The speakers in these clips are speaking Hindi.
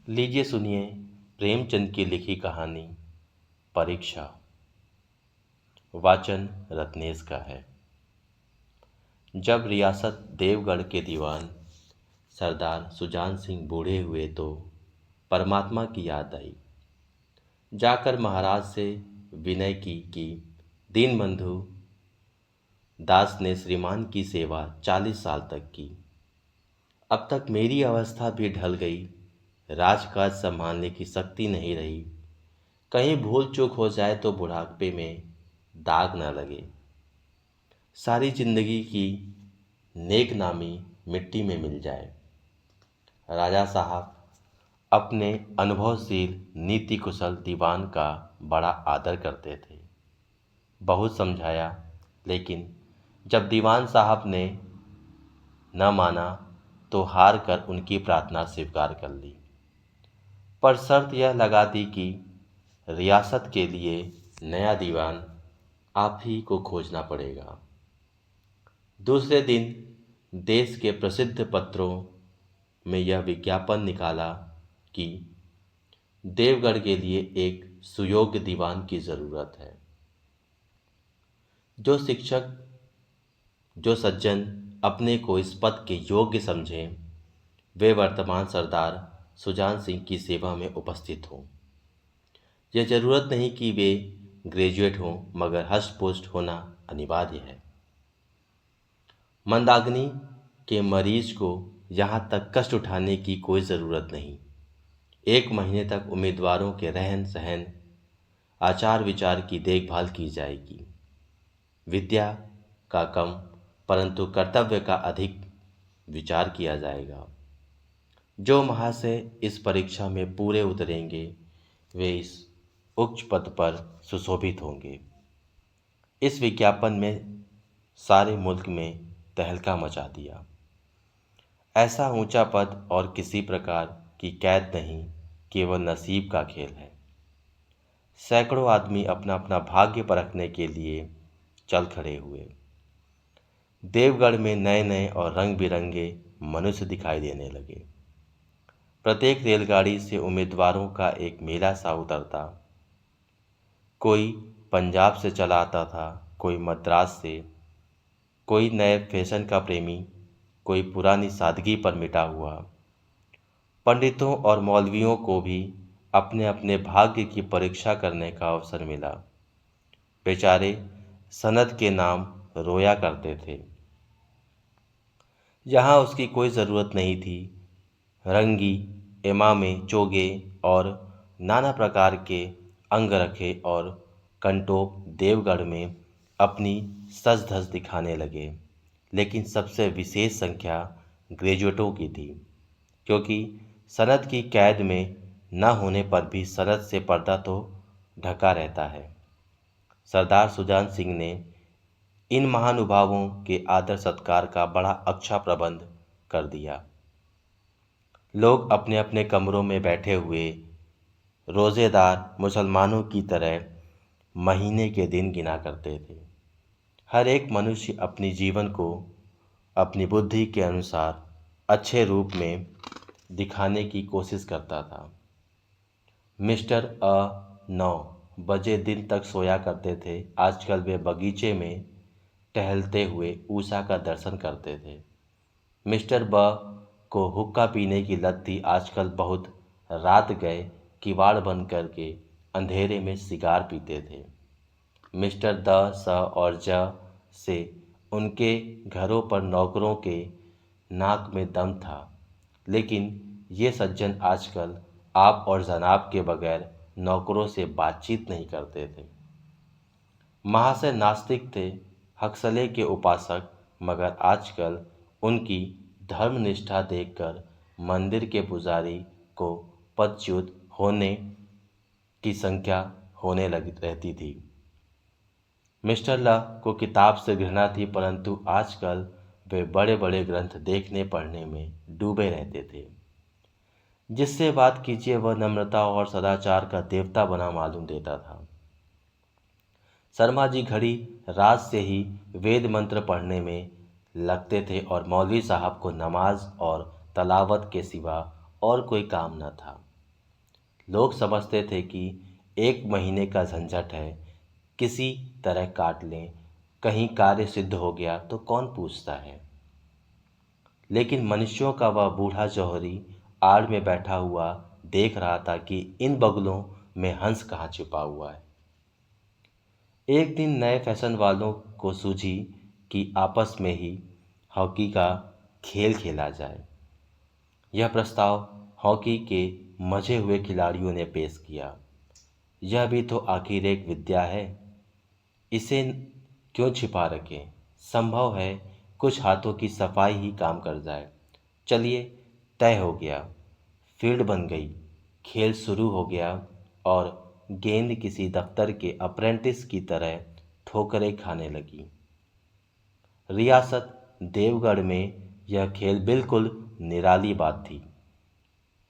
लीजिए सुनिए प्रेमचंद की लिखी कहानी परीक्षा। वाचन रत्नेश का है। जब रियासत देवगढ़ के दीवान सरदार सुजान सिंह बूढ़े हुए तो परमात्मा की याद आई। जाकर महाराज से विनय की कि दीनबंधु दास ने श्रीमान की सेवा 40 साल तक की। अब तक मेरी अवस्था भी ढल गई, राजकाज संभालने की शक्ति नहीं रही। कहीं भूल चूक हो जाए तो बुढ़ापे में दाग न लगे। सारी जिंदगी की नेक नामी मिट्टी में मिल जाए। राजा साहब अपने अनुभवशील नीति कुशल दीवान का बड़ा आदर करते थे। बहुत समझाया, लेकिन जब दीवान साहब ने न माना तो हार कर उनकी प्रार्थना स्वीकार कर ली। पर शर्त यह लगा दी कि रियासत के लिए नया दीवान आप ही को खोजना पड़ेगा। दूसरे दिन देश के प्रसिद्ध पत्रों में यह विज्ञापन निकाला कि देवगढ़ के लिए एक सुयोग्य दीवान की ज़रूरत है। जो शिक्षक, जो सज्जन अपने को इस पद के योग्य समझें, वे वर्तमान सरदार सुजान सिंह की सेवा में उपस्थित हों। यह जरूरत नहीं कि वे ग्रेजुएट हों, मगर हष्ट-पुष्ट होना अनिवार्य है। मंदाग्नि के मरीज को यहाँ तक कष्ट उठाने की कोई ज़रूरत नहीं। 1 महीने तक उम्मीदवारों के रहन सहन, आचार विचार की देखभाल की जाएगी। विद्या का कम परंतु कर्तव्य का अधिक विचार किया जाएगा। जो महाशय इस परीक्षा में पूरे उतरेंगे वे इस उच्च पद पर सुशोभित होंगे। इस विज्ञापन में सारे मुल्क में तहलका मचा दिया। ऐसा ऊंचा पद और किसी प्रकार की कैद नहीं, केवल नसीब का खेल है। सैकड़ों आदमी अपना अपना भाग्य परखने के लिए चल खड़े हुए। देवगढ़ में नए नए और रंग बिरंगे मनुष्य दिखाई देने लगे। प्रत्येक रेलगाड़ी से उम्मीदवारों का एक मेला सा उतरता। कोई पंजाब से चला आता था, कोई मद्रास से, कोई नए फैशन का प्रेमी, कोई पुरानी सादगी पर मिटा हुआ। पंडितों और मौलवियों को भी अपने अपने भाग्य की परीक्षा करने का अवसर मिला। बेचारे सनद के नाम रोया करते थे। यहाँ उसकी कोई ज़रूरत नहीं थी। रंगी इमामे, चोगे और नाना प्रकार के अंगरखे और कंटोप देवगढ़ में अपनी सज धज दिखाने लगे। लेकिन सबसे विशेष संख्या ग्रेजुएटों की थी, क्योंकि सनद की कैद में न होने पर भी सनद से पर्दा तो ढका रहता है। सरदार सुजान सिंह ने इन महानुभावों के आदर सत्कार का बड़ा अच्छा प्रबंध कर दिया। लोग अपने अपने कमरों में बैठे हुए रोज़ेदार मुसलमानों की तरह महीने के दिन गिना करते थे। हर एक मनुष्य अपनी जीवन को अपनी बुद्धि के अनुसार अच्छे रूप में दिखाने की कोशिश करता था। मिस्टर 9 बजे दिन तक सोया करते थे। आजकल वे बगीचे में टहलते हुए ऊषा का दर्शन करते थे। मिस्टर को हुक्का पीने की लत थी। आजकल बहुत रात गए किवाड़ बंद करके अंधेरे में सिगार पीते थे। मिस्टर स और ज से उनके घरों पर नौकरों के नाक में दम था, लेकिन ये सज्जन आजकल आप और जनाब के बगैर नौकरों से बातचीत नहीं करते थे। महाशय नास्तिक थे, हक्सले के उपासक, मगर आजकल उनकी धर्मनिष्ठा देखकर मंदिर के पुजारी को पदच्युत होने की संख्या होने लगी रहती थी। मिस्टर ला को किताब से घृणा थी, परंतु आजकल वे बड़े बड़े ग्रंथ देखने पढ़ने में डूबे रहते थे। जिससे बात कीजिए वह नम्रता और सदाचार का देवता बना मालूम देता था। शर्मा जी घड़ी रात से ही वेद मंत्र पढ़ने में लगते थे और मौलवी साहब को नमाज और तलावत के सिवा और कोई काम न था। लोग समझते थे कि एक महीने का झंझट है, किसी तरह काट लें, कहीं कार्य सिद्ध हो गया तो कौन पूछता है। लेकिन मनुष्यों का वह बूढ़ा जौहरी आड़ में बैठा हुआ देख रहा था कि इन बगुलों में हंस कहाँ छिपा हुआ है। एक दिन नए फैशन वालों को सूझी कि आपस में ही हॉकी का खेल खेला जाए। यह प्रस्ताव हॉकी के मजे हुए खिलाड़ियों ने पेश किया। यह भी तो आखिर एक विद्या है, इसे क्यों छिपा रखें। संभव है कुछ हाथों की सफाई ही काम कर जाए। चलिए, तय हो गया। फील्ड बन गई, खेल शुरू हो गया और गेंद किसी दफ्तर के अप्रेंटिस की तरह ठोकरें खाने लगी। रियासत देवगढ़ में यह खेल बिल्कुल निराली बात थी।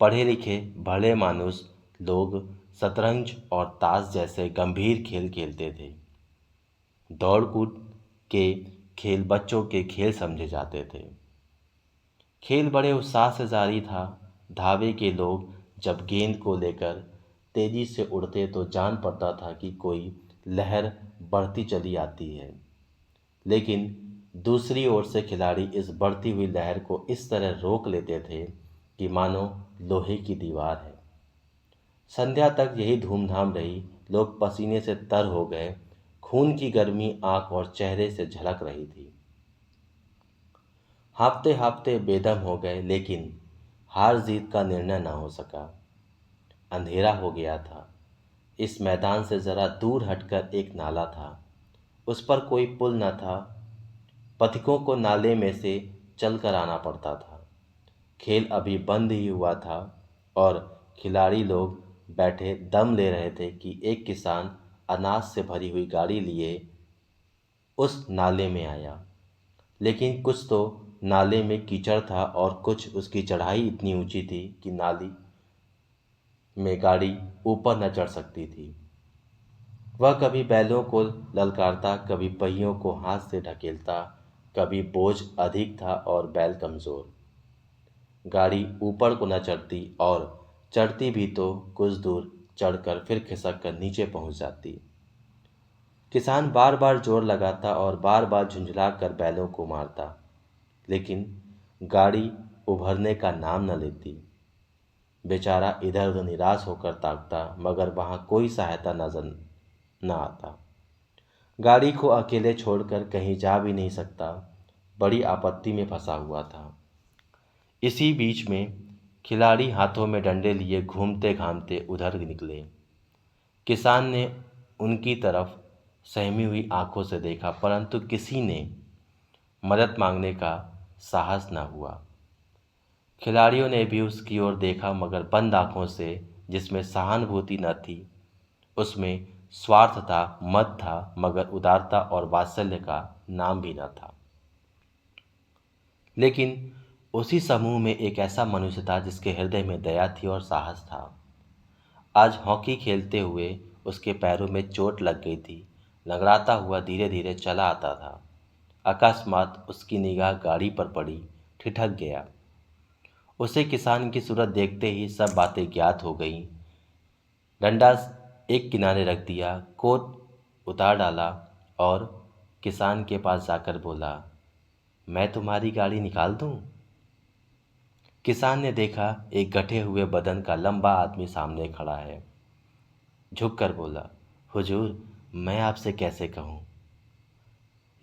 पढ़े लिखे भले मानुस लोग शतरंज और ताश जैसे गंभीर खेल खेलते थे। दौड़ कूद के खेल बच्चों के खेल समझे जाते थे। खेल बड़े उत्साह से जारी था। धावे के लोग जब गेंद को लेकर तेजी से उड़ते तो जान पड़ता था कि कोई लहर बढ़ती चली आती है। लेकिन दूसरी ओर से खिलाड़ी इस बढ़ती हुई लहर को इस तरह रोक लेते थे कि मानो लोहे की दीवार है। संध्या तक यही धूमधाम रही। लोग पसीने से तर हो गए। खून की गर्मी आंख और चेहरे से झलक रही थी। हाँफते हाँफते बेदम हो गए, लेकिन हार जीत का निर्णय न हो सका। अंधेरा हो गया था। इस मैदान से जरा दूर हटकर एक नाला था। उस पर कोई पुल न था। पथिकों को नाले में से चलकर आना पड़ता था। खेल अभी बंद ही हुआ था और खिलाड़ी लोग बैठे दम ले रहे थे कि एक किसान अनाज से भरी हुई गाड़ी लिए उस नाले में आया। लेकिन कुछ तो नाले में कीचड़ था और कुछ उसकी चढ़ाई इतनी ऊंची थी कि नाली में गाड़ी ऊपर न चढ़ सकती थी। वह कभी बैलों को ललकारता, कभी पहियों को हाथ से ढकेलता। कभी बोझ अधिक था और बैल कमजोर। गाड़ी ऊपर को न चढ़ती और चढ़ती भी तो कुछ दूर चढ़कर फिर खिसक कर नीचे पहुंच जाती। किसान बार बार जोर लगाता और बार बार झुंझला कर बैलों को मारता, लेकिन गाड़ी उभरने का नाम न लेती। बेचारा इधर उधर निराश होकर ताकता, मगर वहां कोई सहायता नजर न आता। गाड़ी को अकेले छोड़कर कहीं जा भी नहीं सकता। बड़ी आपत्ति में फंसा हुआ था। इसी बीच में खिलाड़ी हाथों में डंडे लिए घूमते घामते उधर निकले। किसान ने उनकी तरफ सहमी हुई आंखों से देखा, परंतु किसी ने मदद मांगने का साहस न हुआ। खिलाड़ियों ने भी उसकी ओर देखा, मगर बंद आंखों से, जिसमें सहानुभूति न थी। उसमें स्वार्थ था, मद था, मगर उदारता और वात्सल्य का नाम भी न था। लेकिन उसी समूह में एक ऐसा मनुष्य था जिसके हृदय में दया थी और साहस था। आज हॉकी खेलते हुए उसके पैरों में चोट लग गई थी। लंगड़ाता हुआ धीरे धीरे चला आता था। अकस्मात उसकी निगाह गाड़ी पर पड़ी, ठिठक गया। उसे किसान की सूरत देखते ही सब बातें ज्ञात हो गईं। डंडा एक किनारे रख दिया, कोट उतार डाला और किसान के पास जाकर बोला, मैं तुम्हारी गाड़ी निकाल दूं? किसान ने देखा एक गठे हुए बदन का लंबा आदमी सामने खड़ा है। झुककर बोला, हुजूर, मैं आपसे कैसे कहूँ।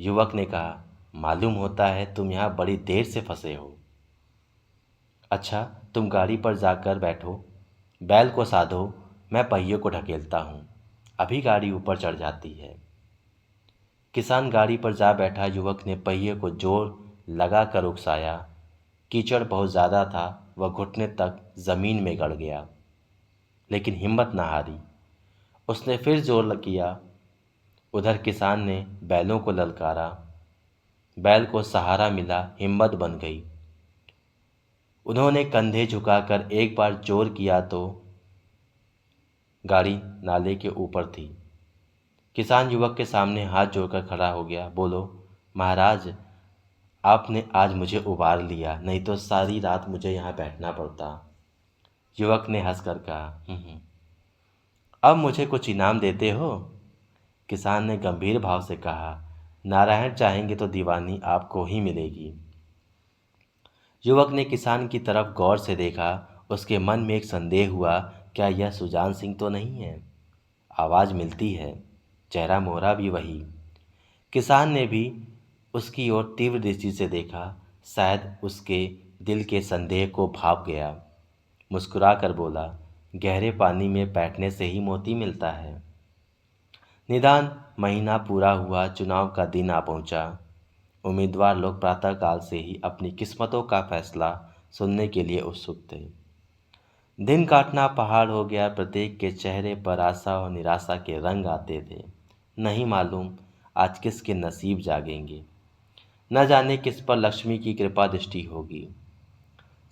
युवक ने कहा, मालूम होता है तुम यहाँ बड़ी देर से फंसे हो। अच्छा, तुम गाड़ी पर जाकर बैठो, बैल को साधो, मैं पहियों को ढकेलता हूँ, अभी गाड़ी ऊपर चढ़ जाती है। किसान गाड़ी पर जा बैठा। युवक ने पहिए को जोर लगा कर उकसाया। कीचड़ बहुत ज़्यादा था, वह घुटने तक ज़मीन में गड़ गया, लेकिन हिम्मत न हारी। उसने फिर जोर किया। उधर किसान ने बैलों को ललकारा। बैल को सहारा मिला, हिम्मत बन गई। उन्होंने कंधे झुकाकर एक बार जोर किया तो गाड़ी नाले के ऊपर थी। किसान युवक के सामने हाथ जोड़कर खड़ा हो गया। बोलो, महाराज, आपने आज मुझे उबार लिया, नहीं तो सारी रात मुझे यहाँ बैठना पड़ता। युवक ने हंसकर कहा, अब मुझे कुछ इनाम देते हो? किसान ने गंभीर भाव से कहा, नारायण चाहेंगे तो दीवानी आपको ही मिलेगी। युवक ने किसान की तरफ गौर से देखा। उसके मन में एक संदेह हुआ, क्या यह सुजान सिंह तो नहीं है? आवाज़ मिलती है, चेहरा मोहरा भी वही। किसान ने भी उसकी ओर तीव्र दृष्टि से देखा। शायद उसके दिल के संदेह को भाप गया। मुस्कुरा कर बोला, गहरे पानी में बैठने से ही मोती मिलता है। निदान महीना पूरा हुआ, चुनाव का दिन आ पहुंचा। उम्मीदवार लोग प्रातःकाल से ही अपनी किस्मतों का फैसला सुनने के लिए उत्सुक थे। दिन काटना पहाड़ हो गया। प्रत्येक के चेहरे पर आशा और निराशा के रंग आते थे। नहीं मालूम आज किसके नसीब जागेंगे, न जाने किस पर लक्ष्मी की कृपा दृष्टि होगी।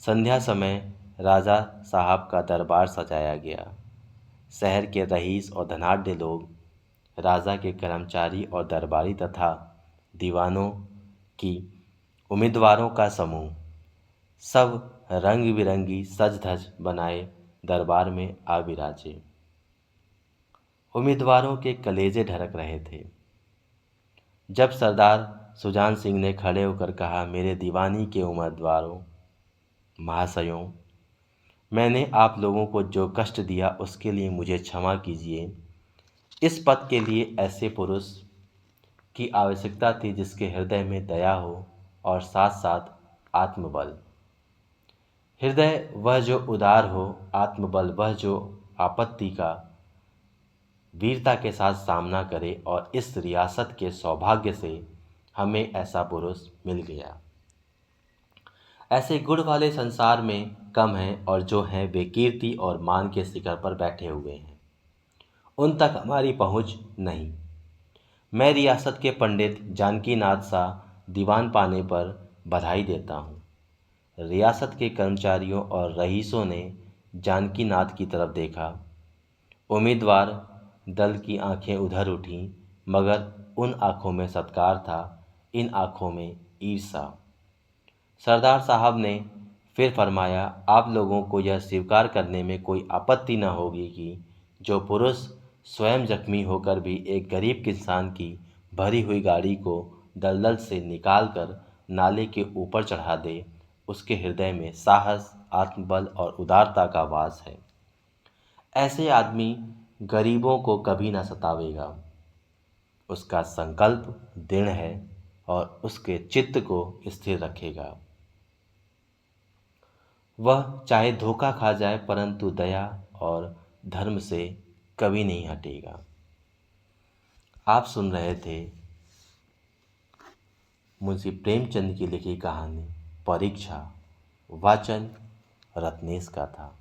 संध्या समय राजा साहब का दरबार सजाया गया। शहर के रईस और धनाढ्य लोग, राजा के कर्मचारी और दरबारी तथा दीवानों की उम्मीदवारों का समूह, सब रंग बिरंगी सज धज बनाए दरबार में आ विराजे। उम्मीदवारों के कलेजे ढरक रहे थे। जब सरदार सुजान सिंह ने खड़े होकर कहा, मेरे दीवानी के उम्मीदवारों, महाशयों, मैंने आप लोगों को जो कष्ट दिया उसके लिए मुझे क्षमा कीजिए। इस पद के लिए ऐसे पुरुष की आवश्यकता थी जिसके हृदय में दया हो और साथ साथ आत्मबल। हृदय वह जो उदार हो, आत्मबल वह जो आपत्ति का वीरता के साथ सामना करे, और इस रियासत के सौभाग्य से हमें ऐसा पुरुष मिल गया। ऐसे गुण वाले संसार में कम हैं, और जो हैं वे कीर्ति और मान के शिखर पर बैठे हुए हैं। उन तक हमारी पहुंच नहीं। मैं रियासत के पंडित जानकीनाथ सा दीवान पाने पर बधाई देता हूँ। रियासत के कर्मचारियों और रईसों ने जानकीनाथ की तरफ देखा। उम्मीदवार दल की आंखें उधर उठीं, मगर उन आंखों में सत्कार था, इन आंखों में ईर्ष्या। सरदार साहब ने फिर फरमाया, आप लोगों को यह स्वीकार करने में कोई आपत्ति न होगी कि जो पुरुष स्वयं जख्मी होकर भी एक गरीब किसान की भरी हुई गाड़ी को दलदल से निकालकर नाले के ऊपर चढ़ा दे, उसके हृदय में साहस, आत्मबल और उदारता का वास है। ऐसे आदमी गरीबों को कभी न सतावेगा। उसका संकल्प दृढ़ है और उसके चित्त को स्थिर रखेगा। वह चाहे धोखा खा जाए, परंतु दया और धर्म से कभी नहीं हटेगा। आप सुन रहे थे मुंशी प्रेमचंद की लिखी कहानी परीक्षा। वाचन रत्नेश का था।